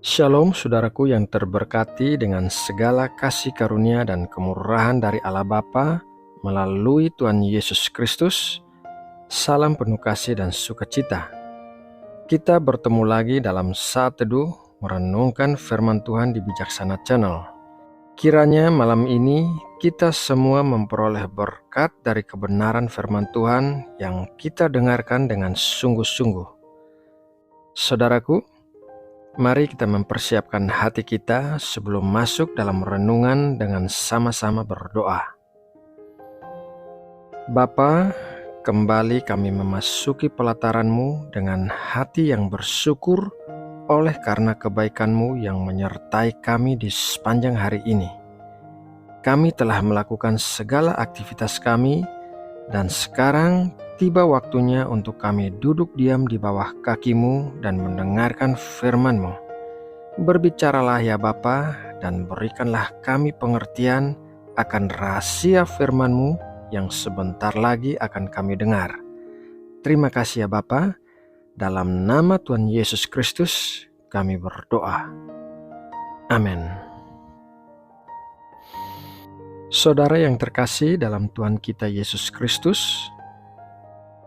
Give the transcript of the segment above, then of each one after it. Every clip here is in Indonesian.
Shalom saudaraku yang terberkati dengan segala kasih karunia dan kemurahan dari Allah Bapa melalui Tuhan Yesus Kristus. Salam penuh kasih dan sukacita. Kita bertemu lagi dalam Saat Teduh merenungkan firman Tuhan di Bijaksana Channel. Kiranya malam ini kita semua memperoleh berkat dari kebenaran firman Tuhan yang kita dengarkan dengan sungguh-sungguh. Saudaraku, mari kita mempersiapkan hati kita sebelum masuk dalam renungan dengan sama-sama berdoa. Bapa, kembali kami memasuki pelataran-Mu dengan hati yang bersyukur oleh karena kebaikan-Mu yang menyertai kami di sepanjang hari ini. Kami telah melakukan segala aktivitas kami dan sekarang tiba waktunya untuk kami duduk diam di bawah kaki-Mu dan mendengarkan firman-Mu. Berbicaralah ya Bapa, dan berikanlah kami pengertian akan rahasia firman-Mu yang sebentar lagi akan kami dengar. Terima kasih ya Bapa, dalam nama Tuhan Yesus Kristus kami berdoa. Amin. Saudara yang terkasih dalam Tuhan kita Yesus Kristus,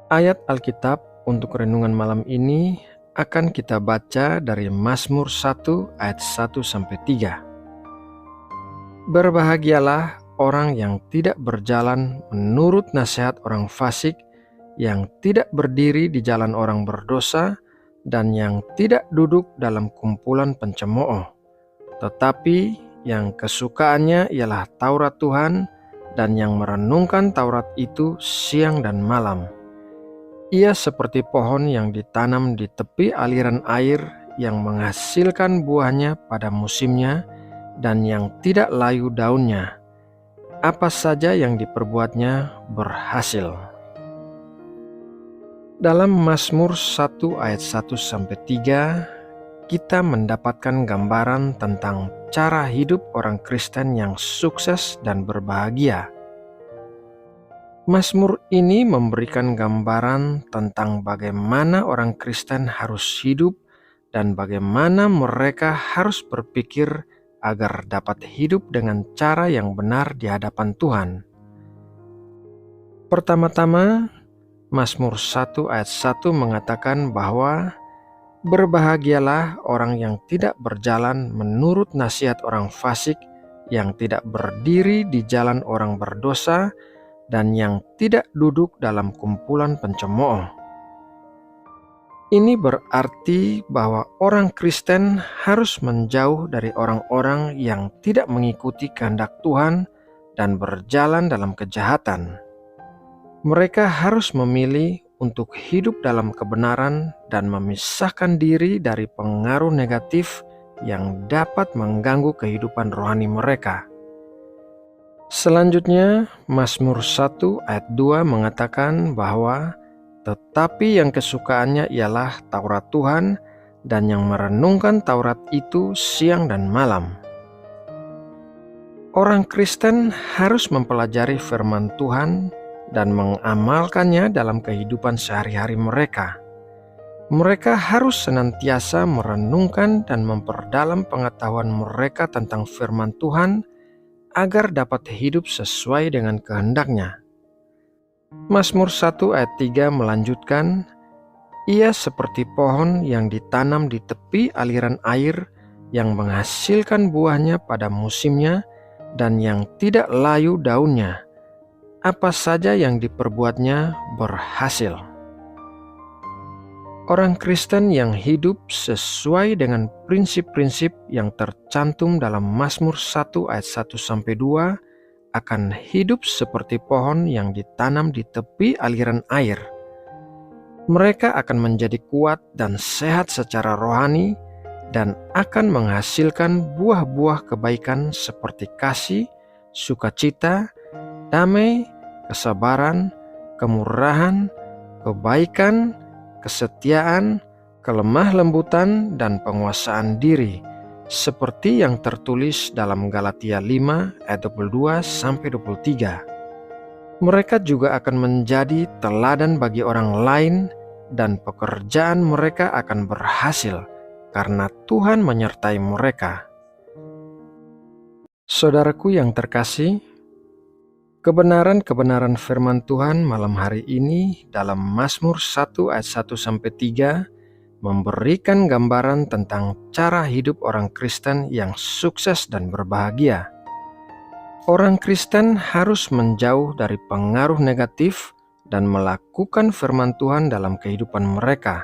ayat Alkitab untuk renungan malam ini akan kita baca dari Mazmur 1 ayat 1-3. Berbahagialah orang yang tidak berjalan menurut nasihat orang fasik, yang tidak berdiri di jalan orang berdosa, dan yang tidak duduk dalam kumpulan pencemooh, tetapi yang kesukaannya ialah Taurat Tuhan, dan yang merenungkan Taurat itu siang dan malam. Ia seperti pohon yang ditanam di tepi aliran air, yang menghasilkan buahnya pada musimnya, dan yang tidak layu daunnya. Apa saja yang diperbuatnya berhasil. Dalam Mazmur 1 ayat 1-3, kita mendapatkan gambaran tentang cara hidup orang Kristen yang sukses dan berbahagia. Mazmur ini memberikan gambaran tentang bagaimana orang Kristen harus hidup dan bagaimana mereka harus berpikir agar dapat hidup dengan cara yang benar di hadapan Tuhan. Pertama-tama, Mazmur 1 ayat 1 mengatakan bahwa berbahagialah orang yang tidak berjalan menurut nasihat orang fasik, yang tidak berdiri di jalan orang berdosa, dan yang tidak duduk dalam kumpulan pencemooh. Ini berarti bahwa orang Kristen harus menjauh dari orang-orang yang tidak mengikuti kehendak Tuhan dan berjalan dalam kejahatan. Mereka harus memilih untuk hidup dalam kebenaran dan memisahkan diri dari pengaruh negatif yang dapat mengganggu kehidupan rohani mereka. Selanjutnya, Mazmur 1 ayat 2 mengatakan bahwa tetapi yang kesukaannya ialah Taurat Tuhan, dan yang merenungkan Taurat itu siang dan malam. Orang Kristen harus mempelajari firman Tuhan dan mengamalkannya dalam kehidupan sehari-hari mereka. Mereka harus senantiasa merenungkan dan memperdalam pengetahuan mereka tentang firman Tuhan agar dapat hidup sesuai dengan kehendak-Nya. Mazmur 1 ayat 3 melanjutkan, ia seperti pohon yang ditanam di tepi aliran air, yang menghasilkan buahnya pada musimnya, dan yang tidak layu daunnya. Apa saja yang diperbuatnya berhasil. Orang Kristen yang hidup sesuai dengan prinsip-prinsip yang tercantum dalam Mazmur 1 ayat 1-2 akan hidup seperti pohon yang ditanam di tepi aliran air. Mereka akan menjadi kuat dan sehat secara rohani dan akan menghasilkan buah-buah kebaikan seperti kasih, sukacita, damai, kesabaran, kemurahan, kebaikan, kesetiaan, kelemah lembutan, dan penguasaan diri, seperti yang tertulis dalam Galatia 5 ayat 22-23. Mereka juga akan menjadi teladan bagi orang lain, dan pekerjaan mereka akan berhasil, karena Tuhan menyertai mereka. Saudaraku yang terkasih, kebenaran-kebenaran firman Tuhan malam hari ini dalam Mazmur 1 ayat 1-3 memberikan gambaran tentang cara hidup orang Kristen yang sukses dan berbahagia. Orang Kristen harus menjauh dari pengaruh negatif dan melakukan firman Tuhan dalam kehidupan mereka.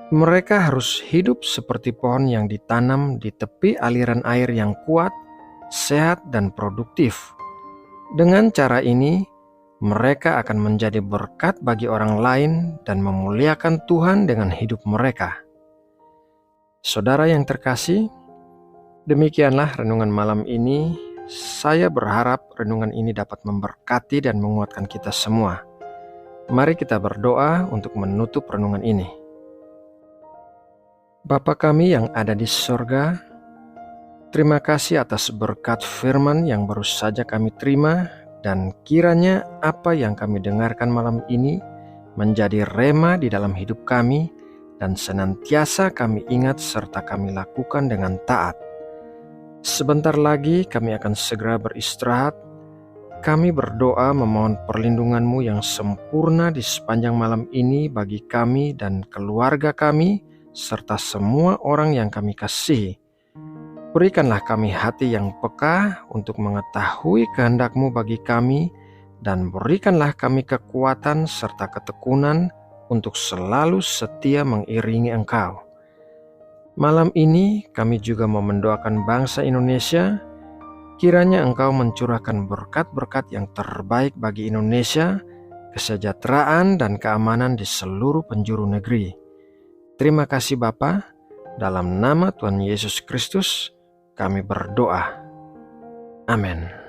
Mereka harus hidup seperti pohon yang ditanam di tepi aliran air yang kuat, sehat, dan produktif. Dengan cara ini, mereka akan menjadi berkat bagi orang lain dan memuliakan Tuhan dengan hidup mereka. Saudara yang terkasih, demikianlah renungan malam ini. Saya berharap renungan ini dapat memberkati dan menguatkan kita semua. Mari kita berdoa untuk menutup renungan ini. Bapa kami yang ada di sorga, terima kasih atas berkat firman yang baru saja kami terima, dan kiranya apa yang kami dengarkan malam ini menjadi rema di dalam hidup kami dan senantiasa kami ingat serta kami lakukan dengan taat. Sebentar lagi kami akan segera beristirahat. Kami berdoa memohon perlindungan-Mu yang sempurna di sepanjang malam ini bagi kami dan keluarga kami serta semua orang yang kami kasihi. Berikanlah kami hati yang peka untuk mengetahui kehendak-Mu bagi kami, dan berikanlah kami kekuatan serta ketekunan untuk selalu setia mengiringi Engkau. Malam ini kami juga mau mendoakan bangsa Indonesia. Kiranya Engkau mencurahkan berkat-berkat yang terbaik bagi Indonesia, kesejahteraan dan keamanan di seluruh penjuru negeri. Terima kasih Bapa, dalam nama Tuhan Yesus Kristus kami berdoa. Amin.